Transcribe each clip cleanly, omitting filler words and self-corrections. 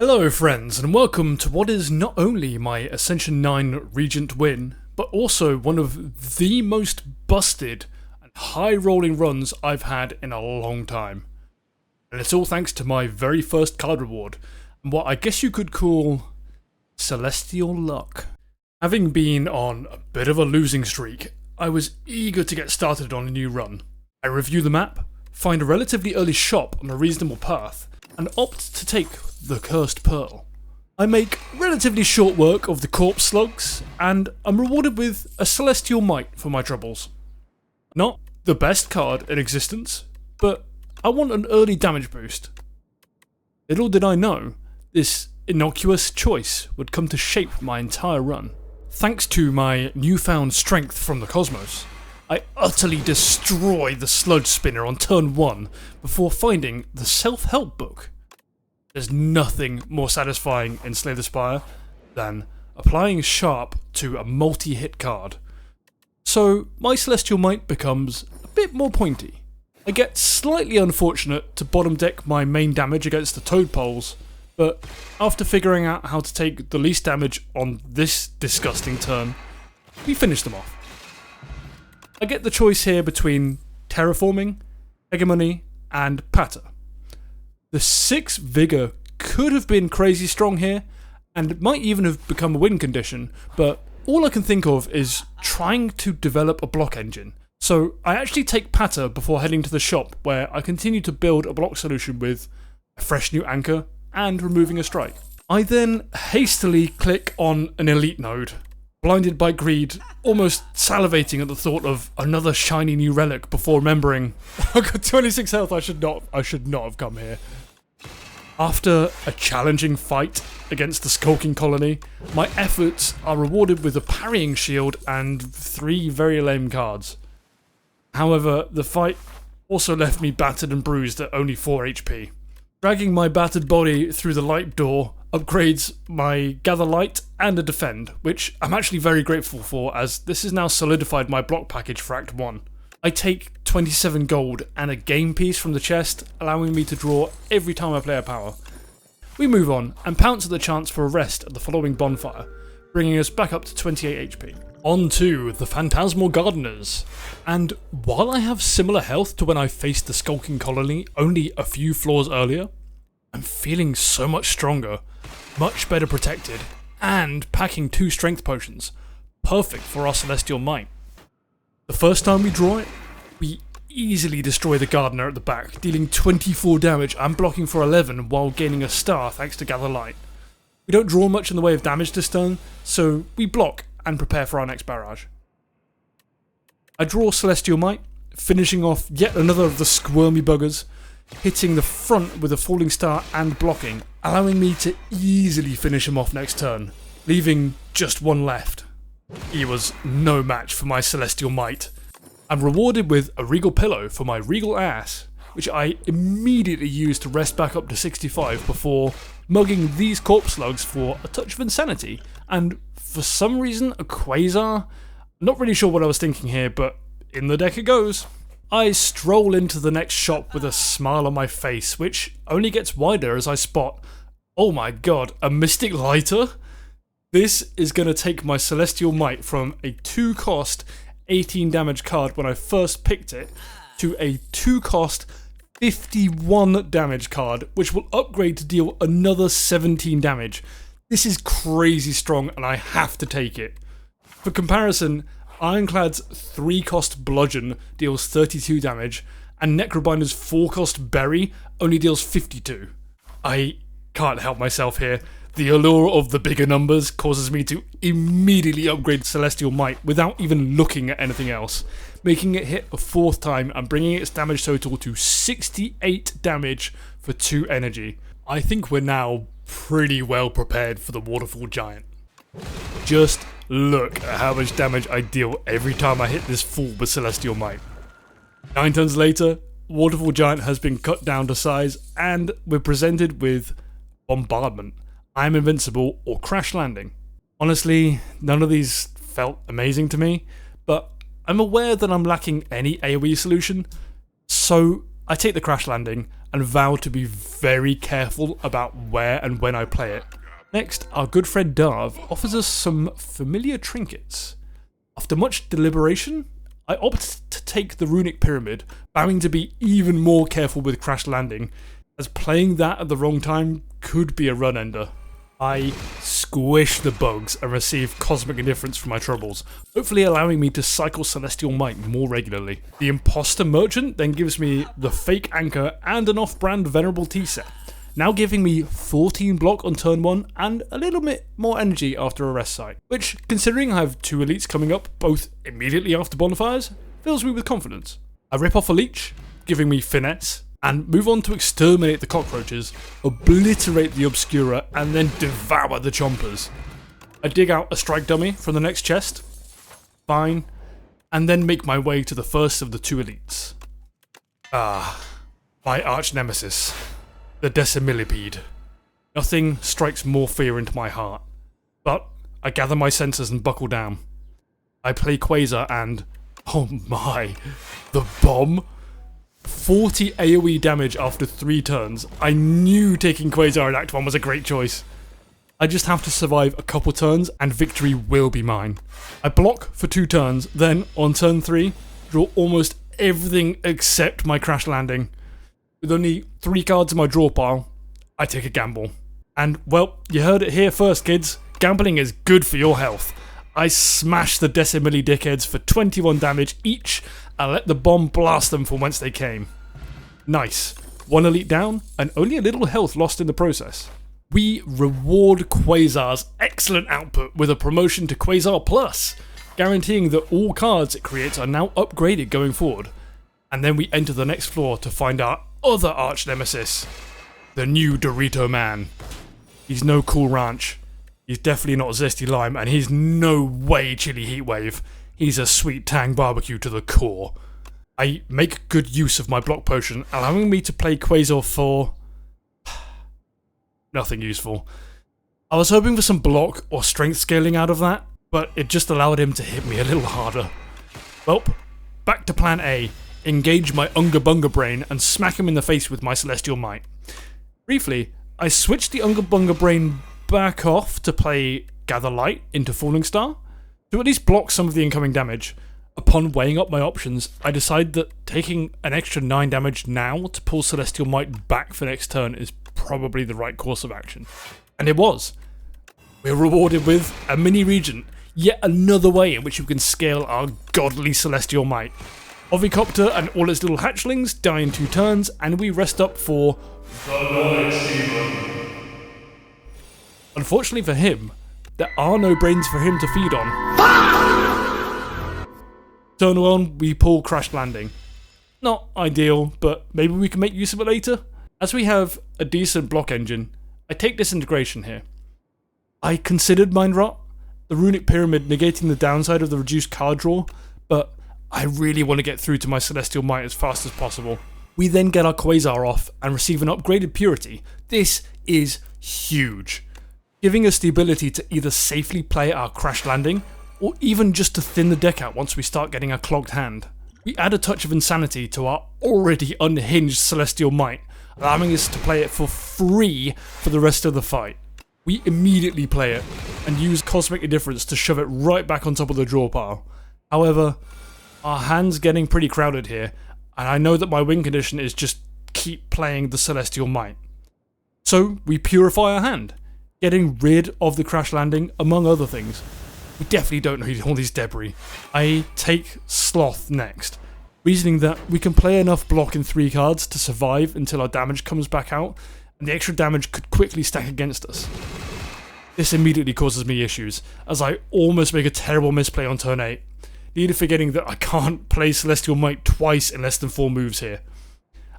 Hello friends, and welcome to what is not only my Ascension 9 Regent win, but also one of the most busted and high rolling runs I've had in a long time. And it's all thanks to my very first card reward, and what I guess you could call celestial luck. Having been on a bit of a losing streak, I was eager to get started on a new run. I review the map, find a relatively early shop on a reasonable path, and opt to take the Cursed Pearl. I make relatively short work of the corpse slugs, and I'm rewarded with a Celestial Might for my troubles. Not the best card in existence, but I want an early damage boost. Little did I know, this innocuous choice would come to shape my entire run. Thanks to my newfound strength from the cosmos, I utterly destroy the sludge spinner on turn 1 before finding the self-help book. There's nothing more satisfying in Slay the Spire than applying Sharp to a multi-hit card. So my Celestial Might becomes a bit more pointy. I get slightly unfortunate to bottom deck my main damage against the Toadpoles, but after figuring out how to take the least damage on this disgusting turn, we finish them off. I get the choice here between Terraforming, Hegemony, and Patter. The 6 Vigor could have been crazy strong here, and it might even have become a win condition, but all I can think of is trying to develop a block engine. So I actually take Patter before heading to the shop, where I continue to build a block solution with a fresh new anchor and removing a strike. I then hastily click on an elite node, blinded by greed, almost salivating at the thought of another shiny new relic before remembering, I've got 26 health, I should not have come here. After a challenging fight against the Skulking Colony, my efforts are rewarded with a parrying shield and 3 very lame cards. However, the fight also left me battered and bruised at only 4 HP. Dragging my battered body through the light door upgrades my Gather Light and a Defend, which I'm actually very grateful for, as this has now solidified my block package for Act 1. I take 27 gold and a game piece from the chest, allowing me to draw every time I play a power. We move on and pounce at the chance for a rest at the following bonfire, bringing us back up to 28 HP. On to the Phantasmal Gardeners. And while I have similar health to when I faced the Skulking Colony only a few floors earlier, I'm feeling so much stronger, much better protected, and packing 2 strength potions, perfect for our Celestial Might. The first time we draw it, we easily destroy the Gardener at the back, dealing 24 damage and blocking for 11 while gaining a star thanks to Gather Light. We don't draw much in the way of damage this turn, so we block and prepare for our next barrage. I draw Celestial Might, finishing off yet another of the squirmy buggers, hitting the front with a falling star and blocking, allowing me to easily finish him off next turn, leaving just 1 left. He was no match for my Celestial Might. I'm rewarded with a Regal Pillow for my Regal Ass, which I immediately used to rest back up to 65 before mugging these corpse slugs for a touch of insanity, and for some reason a Quasar. Not really sure what I was thinking here, but in the deck it goes. I stroll into the next shop with a smile on my face, which only gets wider as I spot, oh my god, a Mystic Lighter? This is going to take my Celestial Might from a 2 cost 18 damage card when I first picked it to a 2 cost 51 damage card, which will upgrade to deal another 17 damage. This is crazy strong and I have to take it. For comparison, Ironclad's 3 cost Bludgeon deals 32 damage, and Necrobinder's 4 cost Berry only deals 52. I can't help myself here. The allure of the bigger numbers causes me to immediately upgrade Celestial Might without even looking at anything else, making it hit a 4th time and bringing its damage total to 68 damage for 2 energy. I think we're now pretty well prepared for the Waterfall Giant. Just look at how much damage I deal every time I hit this fool with Celestial Might. 9 turns later, Waterfall Giant has been cut down to size, and we're presented with Bombardment, I'm Invincible, or Crash Landing. Honestly, none of these felt amazing to me, but I'm aware that I'm lacking any AoE solution, so I take the Crash Landing and vow to be very careful about where and when I play it. Next, our good friend Darv offers us some familiar trinkets. After much deliberation, I opt to take the runic pyramid, vowing to be even more careful with crash landing, as playing that at the wrong time could be a run ender. I squish the bugs and receive cosmic indifference for my troubles, hopefully allowing me to cycle Celestial Might more regularly. The Imposter Merchant then gives me the Fake Anchor and an off-brand Venerable Tea set, now giving me 14 block on turn 1 and a little bit more energy after a rest site, which, considering I have 2 elites coming up both immediately after bonfires, fills me with confidence. I rip off a leech, giving me Finesse, and move on to exterminate the cockroaches, obliterate the Obscura, and then devour the chompers. I dig out a strike dummy from the next chest, fine, and then make my way to the first of the 2 elites. Ah, my arch nemesis, the Decimillipede. Nothing strikes more fear into my heart, but I gather my senses and buckle down. I play Quasar and, oh my, the bomb? 40 AoE damage after 3 turns. I knew taking Quasar in Act 1 was a great choice. I just have to survive a couple turns and victory will be mine. I block for 2 turns, then on turn 3, draw almost everything except my crash landing. With only 3 cards in my draw pile, I take a gamble. And, well, you heard it here first, kids. Gambling is good for your health. I smash the Decimilli dickheads for 21 damage each and let the bomb blast them from whence they came. Nice. 1 elite down and only a little health lost in the process. We reward Quasar's excellent output with a promotion to Quasar Plus, guaranteeing that all cards it creates are now upgraded going forward. And then we enter the next floor to find our other arch nemesis, the new Dorito Man. He's no Cool Ranch. He's definitely not Zesty Lime, and he's no way Chili Heatwave. He's a sweet tang barbecue to the core. I make good use of my block potion, allowing me to play Quasar for nothing useful. I was hoping for some block or strength scaling out of that, but it just allowed him to hit me a little harder. Well, back to plan A. Engage my Unga Bunga brain and smack him in the face with my Celestial Might. Briefly, I switched the Unga Bunga brain back off to play Gather Light into Falling Star, to at least block some of the incoming damage. Upon weighing up my options, I decide that taking an extra 9 damage now to pull Celestial Might back for next turn is probably the right course of action. And it was. We're rewarded with a mini Regent, yet another way in which we can scale our godly Celestial Might. Ovicopter and all its little hatchlings die in 2 turns, and we rest up for the Knowledge Demon. Unfortunately for him, there are no brains for him to feed on. Turn 1, we pull Crash Landing. Not ideal, but maybe we can make use of it later. As we have a decent block engine, I take Disintegration here. I considered Mind Rot, the Runic Pyramid negating the downside of the reduced card draw, but I really want to get through to my Celestial Might as fast as possible. We then get our Quasar off and receive an upgraded Purity. This is huge, giving us the ability to either safely play our Crash Landing, or even just to thin the deck out once we start getting a clogged hand. We add a touch of Insanity to our already unhinged Celestial Might, allowing us to play it for free for the rest of the fight. We immediately play it, and use Cosmic Indifference to shove it right back on top of the draw pile. However, our hand's getting pretty crowded here, and I know that my win condition is just keep playing the Celestial Might. So we purify our hand, getting rid of the Crash Landing, among other things. We definitely don't need all these debris. I take Sloth next, reasoning that we can play enough block in 3 cards to survive until our damage comes back out, and the extra damage could quickly stack against us. This immediately causes me issues, as I almost make a terrible misplay on turn 8, nearly forgetting that I can't play Celestial Might twice in less than 4 moves here.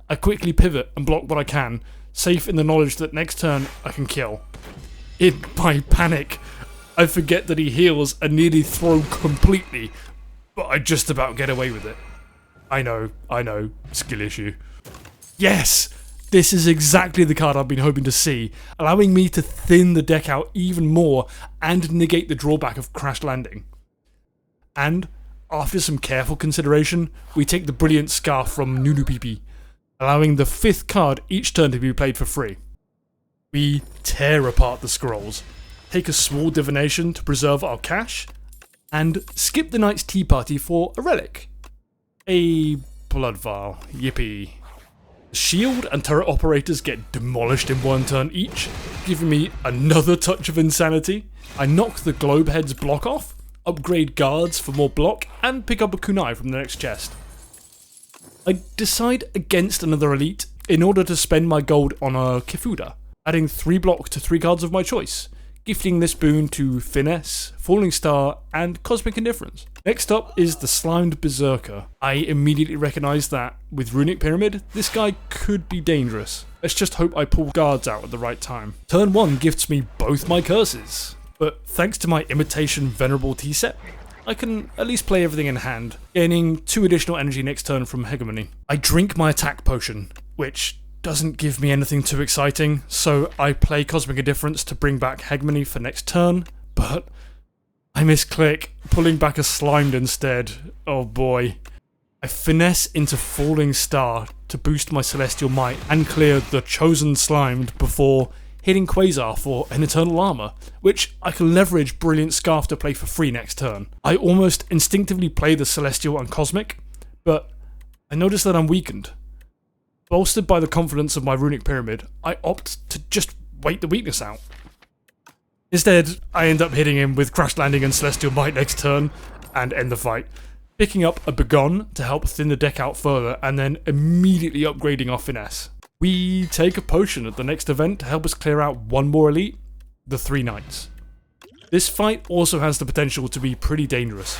I quickly pivot and block what I can, safe in the knowledge that next turn I can kill. In my panic, I forget that he heals and nearly throw completely, but I just about get away with it. I know, skill issue. Yes! This is exactly the card I've been hoping to see, allowing me to thin the deck out even more and negate the drawback of Crash Landing. And, after some careful consideration, we take the brilliant Scarf from Nunu Pipi, allowing the 5th card each turn to be played for free. We tear apart the scrolls, take a small divination to preserve our cash, and skip the Knight's Tea Party for a relic. A blood vial, yippee. The shield and turret operators get demolished in 1 turn each, giving me another touch of insanity. I knock the globe head's block off, upgrade guards for more block, and pick up a kunai from the next chest. I decide against another elite in order to spend my gold on a Kifuda, adding 3 block to 3 cards of my choice, gifting this boon to Finesse, Falling Star, and Cosmic Indifference. Next up is the Slimed Berserker. I immediately recognise that, with Runic Pyramid, this guy could be dangerous. Let's just hope I pull guards out at the right time. Turn 1 gifts me both my curses, but thanks to my Imitation Venerable Tea set, I can at least play everything in hand, gaining 2 additional energy next turn from Hegemony. I drink my attack potion, which doesn't give me anything too exciting, so I play Cosmic Indifference to bring back Hegemony for next turn, but I misclick, pulling back a Slimed instead. Oh boy. I finesse into Falling Star to boost my Celestial Might and clear the Chosen Slimed before hitting Quasar for an Eternal Armor, which I can leverage Brilliant Scarf to play for free next turn. I almost instinctively play the Celestial and Cosmic, but I notice that I'm weakened. Bolstered by the confidence of my Runic Pyramid, I opt to just wait the weakness out. Instead, I end up hitting him with Crash Landing and Celestial Might next turn, and end the fight, picking up a Begone to help thin the deck out further, and then immediately upgrading our Finesse. We take a potion at the next event to help us clear out 1 more elite, the 3 Knights. This fight also has the potential to be pretty dangerous,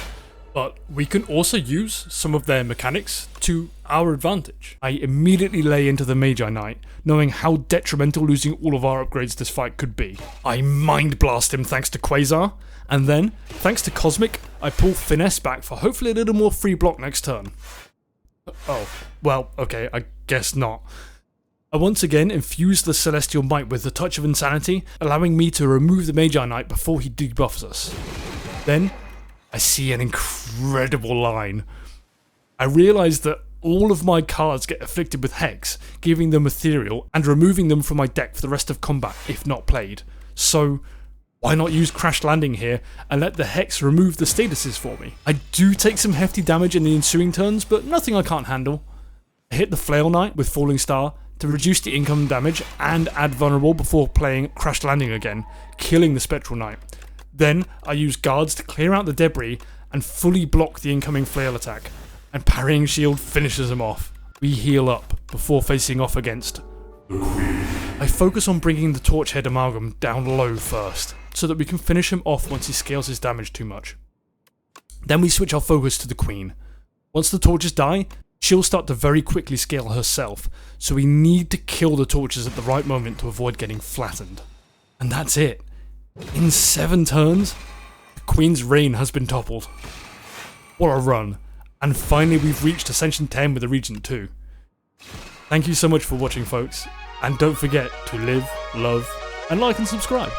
but we can also use some of their mechanics to our advantage. I immediately lay into the Magi Knight, knowing how detrimental losing all of our upgrades this fight could be. I Mind Blast him thanks to Quasar, and then, thanks to Cosmic, I pull Finesse back for hopefully a little more free block next turn. Oh, well, okay, I guess not. I once again infuse the Celestial Might with a touch of insanity, allowing me to remove the Magi Knight before he debuffs us. Then, I see an incredible line. I realise that all of my cards get afflicted with Hex, giving them Ethereal and removing them from my deck for the rest of combat if not played. So, why not use Crash Landing here and let the Hex remove the statuses for me? I do take some hefty damage in the ensuing turns, but nothing I can't handle. I hit the Flail Knight with Falling Star to reduce the income damage and add Vulnerable before playing Crash Landing again, killing the Spectral Knight. Then I use guards to clear out the debris and fully block the incoming flail attack, and Parrying Shield finishes him off. We heal up before facing off against the Queen. I focus on bringing the Torchhead Amalgam down low first, so that we can finish him off once he scales his damage too much. Then we switch our focus to the Queen. Once the torches die, she'll start to very quickly scale herself, so we need to kill the torches at the right moment to avoid getting flattened. And that's it. In 7 turns, the Queen's reign has been toppled. What a run. And finally we've reached Ascension 10 with the Regent too. Thank you so much for watching folks, and don't forget to live, love, and like and subscribe.